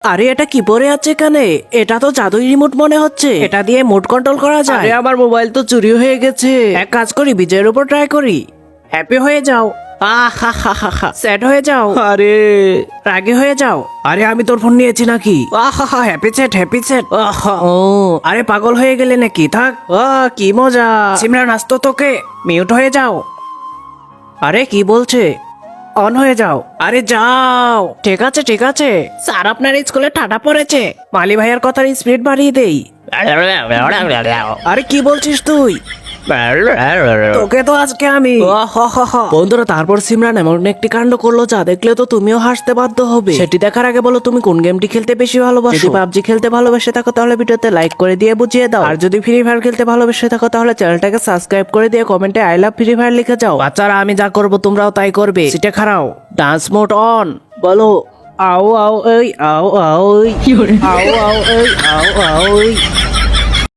আরে এটা কি পরে আছে এখানে? এটা তো জাদুই রিমোট মনে হচ্ছে। এটা দিয়ে মোড কন্ট্রোল করা যায়। আরে আমার মোবাইল তো চুরি হয়ে গেছে। এক কাজ করি, বিজয়ের উপর ট্রাই করি। হ্যাপি হয়ে যাও। স্যাড হয়ে যাও। আরে রাগে হয়ে যাও। আরে আমি তোর ফোন নিয়েছি নাকি? Happy set happy set. ও আরে পাগল হয়ে গেলে নাকি? থাক। কি মজা। সিমরান আসতো তোকে। মিউট হয়ে যাও। আরে কি বলছে? অন হয়ে যাও। আরে যাও। ঠিক আছে ঠিক আছে। স্যার আপনার স্কুলে ঠাডা পড়েছে। মালি ভাইয়ার কথার স্পিড বাড়িয়ে দেই। আরে কি বলছিস তুই? তোকে তো আজকে আমি। বন্ধুরা তারপর সিমরান এমন একটি কাণ্ড করলো যা দেখলে তো তুমিও হাসতে বাধ্য হবে। সেটি দেখার আগে বলো তুমি কোন গেমটি খেলতে বেশি ভালোবাসো? যদি পাবজি খেলতে ভালোবেসে থাকো তাহলে ভিডিওতে লাইক করে দিয়ে বুঝিয়ে দাও। আর যদি ফ্রি ফায়ার খেলতে ভালোবেসে থাকো তাহলে চ্যানেলটাকে সাবস্ক্রাইব করে দিয়ে কমেন্টে আই লাভ ফ্রি ফায়ার লিখে যাও। বাচ্চারা আমি যা করবো তোমরাও তাই করবে। সিটে খাড়াও। Dance mode on. বলো আও আও এই আও আও আও আও এই আও আও এই